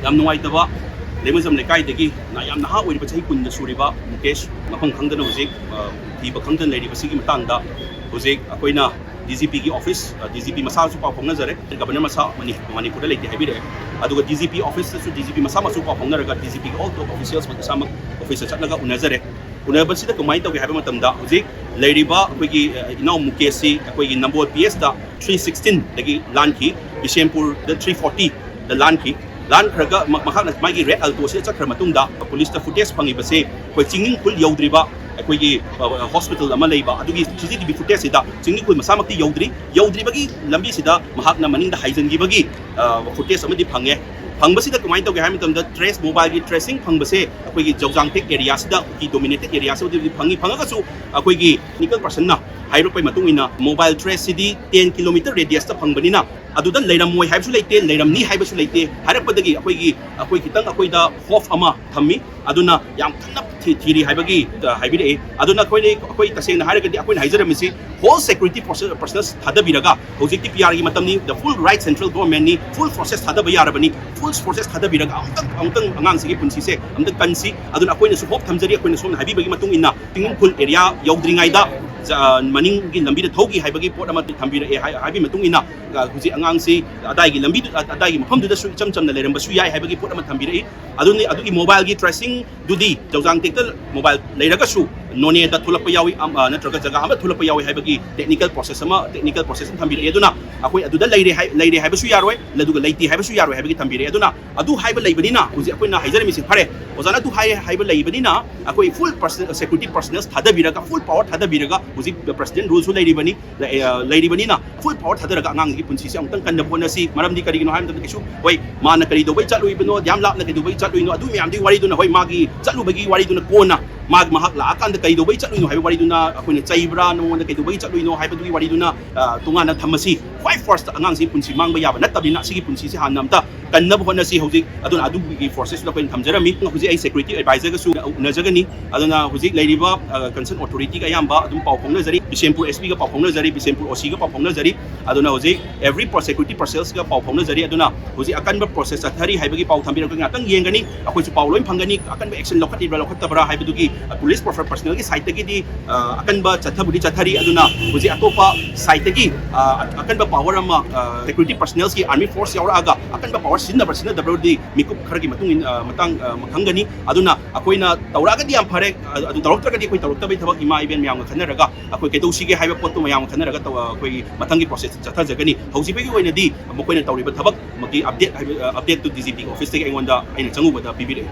ꯌꯥꯝ ꯅꯨꯡꯉꯥꯏꯇꯕ ꯂꯩꯃꯖꯝ ꯂꯩꯀꯥꯏꯗꯒꯤ ꯌꯥꯝ ꯅꯍꯥ ꯑꯣꯏꯔꯤꯕ ꯆꯍꯤ 10ꯗ ꯁꯨꯔꯤꯕ ꯃꯨꯀꯦꯁ ꯃꯐꯝ ꯈꯪꯗꯅ ꯍꯧꯖꯤꯛ ꯊꯤꯕ ꯈꯪꯗꯅ ꯂꯩꯔꯤꯕꯁꯤꯒꯤ ꯃꯇꯥꯡꯗ ꯍꯧꯖꯤꯛ ꯑꯩꯈꯣꯏꯅ DGPꯒꯤ ꯑꯣꯐꯤꯁ DGP ꯃꯁꯥꯁꯨ ꯄꯥꯎ ꯐꯥꯎꯅꯖꯔꯦ ꯒꯕꯔꯅꯔ ꯃꯁꯥ ꯃꯅꯤꯄꯨꯔꯗ ꯂꯩꯇꯦ ꯍꯥꯏꯕꯤꯔꯛꯑꯦ ꯑꯗꯨꯒ DGP ꯑꯣꯐꯤꯁꯇꯁꯨ DGP ꯃꯁꯥꯃꯛꯁꯨ ꯄꯥꯎ ꯐꯥꯎꯅꯔꯒ DGPꯒꯤ ꯑꯣꯜ ꯇꯣꯞ ꯑꯣꯐꯤꯁꯤꯌꯦꯜꯁ ꯃꯁꯥꯃꯛ ꯑꯣꯐꯤꯁꯇ ꯆꯠꯂꯒ ꯎꯅꯖꯔꯦ ꯎꯅꯕꯁꯤꯗ ꯀꯃꯥꯏꯅ ꯇꯧꯒꯦ ꯍꯥꯏꯕ ꯃꯇꯝꯗ ꯍꯧꯖꯤꯛ ꯂꯩꯔꯤꯕ ꯑꯩꯈꯣꯏꯒꯤ ꯏꯅꯥꯎ ꯃꯨꯀꯦꯁꯁꯤ ꯑꯩꯈꯣꯏꯒꯤ ꯅꯝꯕꯣꯜ PSꯗ 316ꯗꯒꯤ ꯂꯥꯟꯈꯤ ꯕꯤꯁꯦꯝꯄꯨꯔꯗ 340ꯗ ꯂꯥꯟꯈꯤ ꯂꯥꯟꯈ꯭ꯔꯒ ꯃꯍꯥꯛꯅ ꯃꯥꯒꯤ ꯔꯦꯗ ꯑꯜꯇꯣꯁꯤꯗ ꯆꯠꯈ꯭ꯔ ꯃꯇꯨꯡꯗ ꯄꯨꯂꯤꯁꯇ ꯐꯨꯇꯦꯖ ꯐꯪꯉꯤꯕꯁꯦ ꯑꯩꯈꯣꯏ ꯆꯤꯡꯅꯤꯡ ꯈꯨꯜ ꯌꯧꯗ꯭ꯔꯤꯕ ꯑꯩꯈꯣꯏꯒꯤ ꯍꯣꯁꯄꯤꯇꯥꯜ ꯑꯃ ꯂꯩꯕ ꯑꯗꯨꯒꯤ CCTV ꯐꯨꯇꯦꯖꯁꯤꯗ ꯆꯤꯡꯅꯤꯡ ꯈꯨꯜ ꯃꯁꯥꯃꯛꯇꯤ ꯌꯧꯗ꯭ꯔꯤꯕꯒꯤ ꯂꯝꯕꯤꯁꯤꯗ ꯃꯍꯥꯛꯅ ꯃꯅꯤꯡꯗ ꯍꯥꯏꯖꯟꯈꯤꯕꯒꯤ ꯐꯨꯇꯦꯖ ꯑꯃꯗꯤ ꯐꯪꯉꯦ ꯐꯪꯕꯁꯤꯗ ꯀꯃꯥꯏꯅ ꯇꯧꯒꯦ ꯍꯥꯏꯕ ꯃꯇꯝꯗ ꯇ꯭ꯔꯦꯁ ꯃꯣꯕꯥꯏꯜꯒꯤ ꯇ꯭ꯔꯦꯁꯤꯡ ꯐꯪꯕꯁꯦ ꯑꯩꯈꯣꯏꯒꯤ ꯖꯧꯖꯥꯡꯇꯦꯛ ꯑꯦꯔꯤꯌꯥꯁꯤꯗ ꯗꯣꯃꯤꯅꯦꯇꯦꯠ ꯑꯦꯔꯤꯌꯥꯁꯤꯗꯤ ꯐꯪꯉꯒꯁꯨ ꯑꯩꯈꯣꯏꯒꯤ ꯇꯦꯛꯅꯤꯀꯦꯜ ꯄꯔꯁꯟꯅ ꯍꯥꯏꯔꯛꯄꯒꯤ ꯃꯇꯨꯡ ꯏꯟꯅ ꯃꯣꯕꯥꯏꯜ ꯇ꯭ꯔꯦꯁꯁꯤꯗꯤ 10 ꯀꯤꯂꯣꯃꯤꯇꯔ ꯔꯦꯗꯤꯌꯁꯇ ꯐꯪꯕꯅꯤꯅ ꯑꯗꯨꯗ ꯂꯩꯔꯝꯃꯣꯏ ꯍꯥꯏꯕꯁꯨ ꯂꯩꯇꯦ ꯂꯩꯔꯝꯅꯤ ꯍꯥꯏꯕꯁꯨ ꯂꯩꯇꯦ ꯍꯥꯏꯔꯛꯄꯗꯒꯤ ꯑꯩꯈꯣꯏ ꯈꯤꯇꯪ ꯑꯩꯈꯣꯏꯗ ꯍꯣꯞ ꯑꯃ ꯊꯝꯃꯤ ꯑꯗꯨꯅ ꯌꯥꯝ ꯀꯟꯅ ꯊꯤꯔꯤ ꯍꯥꯏꯕꯒꯤ ꯍꯥꯏꯕꯤꯔꯛꯏ ꯑꯗꯨꯅ ꯑꯩꯈꯣꯏ ꯇꯁꯦꯡꯅ ꯍꯥꯏꯔꯒꯗꯤ ꯑꯩꯈꯣꯏꯅ ꯍꯥꯏꯖꯔꯝꯃꯤꯁꯤ ꯍꯣꯜ ꯁꯦꯀ꯭ꯌꯨꯔꯤꯇꯤ ꯄꯔꯁꯅꯦꯜ ꯊꯥꯗꯕꯤꯔꯒ ꯍꯧꯖꯤꯛꯇꯤ PRꯒꯤ ꯃꯇꯝꯅꯤ ꯗ ꯐꯨꯜ ꯔꯥꯏꯠ ꯁꯦꯟꯇ꯭ꯔꯦꯜ ꯒꯣꯔꯃꯦꯟꯠꯅꯤ ꯐꯨꯜ ꯄ꯭ꯔꯣꯁꯦꯁ ꯊꯥꯗꯕ ꯌꯥꯔꯕꯅꯤ ꯐꯨꯜ ꯄ꯭ꯔꯣꯁꯦꯁ ꯊꯥꯗꯕꯤꯔꯒ ꯑꯃꯨꯛꯇꯪ ꯑꯉꯥꯡꯁꯤꯒꯤ ꯄꯨꯟꯁꯤꯁꯦ ꯑꯃꯨꯛꯇꯪ ꯀꯟꯁꯤ ꯑꯗꯨꯅ ꯑꯩꯈꯣꯏꯅꯁꯨ ꯍꯣꯞ ꯊꯝꯖꯔꯤ ꯑꯩꯈꯣꯏꯅ ꯁꯣꯝꯅ ꯍꯥꯏꯕꯤꯕꯒꯤ ꯃꯇꯨꯡ ꯏꯟꯅ ꯆꯤꯡꯅꯤꯡ ꯈꯨꯜ ꯑꯦꯔꯤꯌꯥ ꯌꯧꯗ꯭ꯔꯤꯉꯩꯗ ꯃꯅꯤꯡꯒꯤ ꯂꯝꯕꯤꯗ ꯊꯧꯈꯤ ꯍꯥꯏꯕꯒꯤ ꯄꯣꯠ ꯑꯃ ꯊꯝꯕꯤꯔꯛꯑꯦ ꯍꯥꯏꯕꯒꯤ ꯃꯇꯨꯡ ꯏꯟꯅ ꯍꯧꯖꯤꯛ ꯑꯉꯥꯡꯁꯤ ꯑꯗꯥꯏꯒꯤ ꯑꯗꯥꯏꯒꯤ ꯃꯐꯝꯗꯨꯗꯁꯨ ꯏꯆꯝ ꯆꯝꯅ ꯂꯩꯔꯝꯕꯁꯨ ꯌꯥꯏ ꯍꯥꯏꯕꯒꯤ ꯄꯣꯠ ꯑꯃ ꯊꯝꯕꯤꯔꯛꯏ ꯑꯗꯨꯒꯤ ꯃꯣꯕꯥꯏꯜꯒꯤ ꯇ꯭ꯔꯦꯁꯤꯡꯗꯨꯗꯤ ꯖꯧꯖꯥꯡꯇꯦꯛꯇ ꯃꯣꯕꯥꯏꯜ ꯂꯩꯔꯒꯁꯨ ꯅꯣꯅꯦꯗ ꯊꯣꯛꯂꯛꯄ ꯌꯥꯎꯏ ꯅꯠꯇ꯭ꯔꯒ ꯖꯒꯥ ꯑꯃ ꯊꯣꯛꯂꯛꯄ ꯌꯥꯎꯏ ꯍꯥꯏꯕꯒꯤ ꯇꯦꯛꯅꯤꯀꯦꯜ ꯄ꯭ꯔꯣꯁꯦꯁ ꯑꯃ ꯊꯝꯕꯤꯔꯛꯑꯦ ꯑꯗꯨꯅ ꯑꯩꯈꯣꯏ ꯑꯗꯨꯗ ꯂꯩꯔꯦ ꯍꯥꯏꯕꯁꯨ ꯌꯥꯔꯣꯏ ꯑꯗꯨꯒ ꯂꯩꯇꯦ ꯍꯥꯏꯕꯁꯨ ꯌꯥꯔꯣꯏ ꯍꯥꯏꯕꯒꯤ ꯊꯝꯕꯤꯔꯛꯑꯦ ꯑꯗꯨꯅ ꯑꯗꯨ ꯍꯥꯏꯕ ꯂꯩꯕꯅꯤꯅ ꯍꯧꯖꯤꯛ ꯑꯩꯈꯣꯏꯅ ꯍꯥꯏꯖꯔꯝꯃꯤꯁꯤ ꯐꯔꯦ ꯑꯣꯖꯥꯅ ꯑꯗꯨ ꯍꯥꯏꯕ ꯂꯩꯕꯅꯤꯅ ꯑꯩꯈꯣই ꯐꯨꯜ ꯁꯦꯀ꯭ꯌꯨꯔꯤꯇꯤ ꯄꯔꯁꯅꯦꯜꯁ ꯊꯥꯗꯕꯤꯔꯒ ꯐꯨꯜ ꯄꯥꯋꯔ ꯊꯥꯗꯕꯤꯔꯒ ꯍꯧꯖꯤꯛ ꯄ꯭ꯔꯦꯁꯤꯗꯦꯟꯠ ꯔꯨꯜꯁꯨ ꯂꯩꯔꯤꯕꯅꯤꯅ ꯐꯨꯜ ꯄꯥꯋꯔ ꯊꯥꯗꯔꯒ ꯑꯉꯥꯡꯒꯤ ꯄꯨꯟꯁꯤꯁꯦ ꯑꯃꯨꯛꯇꯪ ꯀꯟꯅꯕ ꯍꯣꯠꯅꯁꯤ ꯃꯔꯝꯗꯤ ꯀꯔꯤꯒꯤꯅꯣ ꯍꯥꯏꯕ ꯃꯇꯝꯗ ꯀꯩꯁꯨ ꯍꯣꯏ ꯃꯥꯅ ꯀꯔꯤꯗꯧꯕꯩ ꯆꯠꯂꯨꯏꯕꯅꯣ ꯌꯥꯝ ꯂꯥꯞꯅ ꯀꯩꯗꯧꯕꯩ ꯆꯠꯂꯨꯏꯅꯣ ꯑꯗꯨ ꯃꯌꯥꯝꯗꯨꯒꯤ ꯋꯥꯔꯤꯗꯨꯅ ꯍꯣꯏ ꯃꯥꯒꯤ ꯆꯠꯂꯨꯕꯒꯤ ꯋꯥꯔꯤꯗꯨꯅ ꯀꯣꯟꯅ ꯃꯍꯥꯛ ꯂꯥꯛꯑꯀꯥꯟꯗ ꯀꯩꯗꯧꯕꯩ ꯆꯠꯂꯨꯏꯅꯣ ꯍꯥꯏꯕ ꯋꯥꯔꯤꯗꯨꯅ ꯑꯩꯈꯣꯏꯅ ꯆꯩꯕ꯭ꯔꯥ ꯅꯉꯣꯟꯗ ꯀꯩꯗꯧꯕꯩ ꯆꯠꯂꯨꯏꯅꯣ ꯍꯥꯏꯕꯗꯨꯒꯤ ꯋꯥꯔꯤꯗꯨꯅ ꯇꯣꯉꯥꯟꯅ ꯊꯝꯃꯁꯤ ꯈ꯭ꯋꯥꯏ ꯐꯥꯔꯁꯇ ꯑꯉꯥꯡꯁꯤ ꯄꯨꯟꯁꯤ ꯃꯥꯡꯕ ꯌꯥꯕ ꯅꯠꯇꯕꯅꯤꯅ ꯑꯁꯤꯒꯤ ꯄꯨꯟꯁꯤꯁꯦ ꯍꯥꯟꯅ ꯑꯝꯇ ꯀꯟꯅꯕ ꯍꯣꯠꯅꯁꯤ ꯍꯧꯖꯤꯛ ꯑꯗꯨꯅ ꯑꯗꯨꯒꯤ ꯐꯣꯔꯁꯦꯁꯇꯨꯗ ꯑꯩꯈꯣꯏꯅ ꯊꯝꯖꯔꯝꯃꯤ ꯍꯧꯖꯤꯛ ꯑꯩ ꯁꯦꯀ꯭ꯌꯨꯔꯤꯇꯤ ꯑꯦꯗꯚꯥꯏꯖꯔꯒꯁꯨ ꯎꯅꯖꯒꯅꯤ ꯑꯗꯨꯅ ꯍꯧꯖꯤꯛ ꯂꯩꯔꯤꯕ ꯀꯟꯁꯔꯟ ꯑꯣꯊꯣꯔꯤꯇꯤꯒ ꯑꯌꯥꯝꯕ ꯑꯗꯨꯝ ꯄꯥꯎ ꯐꯥꯎꯅꯖꯔꯤ ꯕꯤꯁꯦꯝꯄꯨꯔ SPꯒ ꯄꯥꯎ ꯐꯥꯎꯅꯖꯔꯤ ꯕꯤꯁꯦꯝꯄꯨꯔ OCꯒ ꯄꯥꯎ ꯐꯥꯎꯅꯖꯔꯤ ꯑꯗꯨꯅ ꯍꯧꯖꯤꯛ ꯑꯦꯚ꯭ꯔꯤ ꯁꯦꯀ꯭ꯌꯨꯔꯤꯇꯤ ꯄꯔꯁꯅꯦꯜꯁꯒ ꯄꯥꯎ ꯐꯥꯎꯅꯖꯔꯤ ꯑꯗꯨꯅ ꯍꯧꯖꯤꯛ ꯑꯀꯟꯕ ꯄ꯭ꯔꯣꯁꯦꯁ ꯆꯠꯊꯔꯤ ꯍꯥꯏꯕꯒꯤ ꯄꯥꯎ ꯊꯝꯕꯤꯔꯛꯄ ꯉꯥꯛꯇꯪ ꯌꯦꯡꯒꯅꯤ ꯑꯩꯈꯣꯏꯁꯨ ꯄꯥꯎ ꯂꯣꯏ ꯐꯪꯒꯅꯤ ꯑꯀꯟꯕ ꯑꯦꯛꯁꯟ ꯂꯧꯈꯠꯂꯤꯕ꯭ꯔꯥ ꯂꯧꯈꯠꯇꯕ꯭ꯔꯥ ꯍꯥꯏꯕꯗꯨꯒꯤ ꯄꯨꯂꯤꯁ ꯄꯔꯁꯅꯦꯜꯒꯤ ꯁꯥꯏꯠꯇꯒꯤꯗꯤ ꯑꯀꯟꯕ ꯆꯠꯊꯔꯤ ꯑꯗꯨꯅ ꯍꯧꯖꯤꯛ ꯑꯇꯣꯞꯄ ꯁꯥꯏꯠꯇꯒꯤ ꯑꯀꯟꯕ ꯄꯥꯋꯔ ꯑꯃ ꯁꯦꯀ꯭ꯌꯨꯔꯤꯇꯤ ꯄꯔꯁꯅꯦꯜꯁꯀꯤ ꯑꯥꯔꯃꯤ ꯐꯣꯔꯁ ꯌꯥꯎꯔꯛꯑꯒ ꯑꯀꯟꯕ ꯄꯥꯋꯔ ꯁꯤꯖꯤꯟꯅꯕꯗꯤ ꯃꯤꯀꯨꯞ ꯈꯔꯒꯤ ꯃꯇꯥꯡ ꯈꯪꯒꯅꯤ ꯑꯗꯨꯅ ꯑꯩꯈꯣꯏꯅ ꯇꯧꯔꯛꯑꯒꯗꯤ ꯌꯥꯝ ꯐꯔꯦ ꯑꯗꯨ ꯇꯧꯔꯛꯇ꯭ꯔꯒꯗꯤ ꯑꯩꯈꯣꯏ ꯇꯧꯔꯛꯇꯕꯒꯤ ꯊꯕꯛ ꯏꯃꯥ ꯏꯕꯦꯟ ꯃꯌꯥꯝꯒ ꯈꯟꯅꯔꯒ ꯑꯩꯈꯣꯏ ꯀꯩꯗꯧꯁꯤꯒꯦ ꯍꯥꯏꯕ ꯄꯣꯠꯇꯨ ꯃꯌꯥꯝꯒ ꯈꯟꯅꯔꯒ ꯑꯩꯈꯣꯏꯒꯤ ꯃꯊꯪꯒꯤ ꯄ꯭ꯔꯣꯁꯦꯁ ꯆꯠꯊꯖꯒꯅꯤ ꯍꯧꯖꯤꯛꯐꯥꯎꯒꯤ ꯑꯣꯏꯅꯗꯤ ꯃꯈꯣꯏꯅ ꯇꯧꯔꯤꯕ ꯊꯕꯛ ꯑꯞꯗꯦꯠꯇꯨ DGP ꯑꯣꯐꯤꯁꯇꯒꯤ ꯑꯩꯉꯣꯟꯗ ꯑꯩꯅ ꯆꯪꯉꯨꯕꯗ ꯄꯤꯕꯤꯔꯛꯏ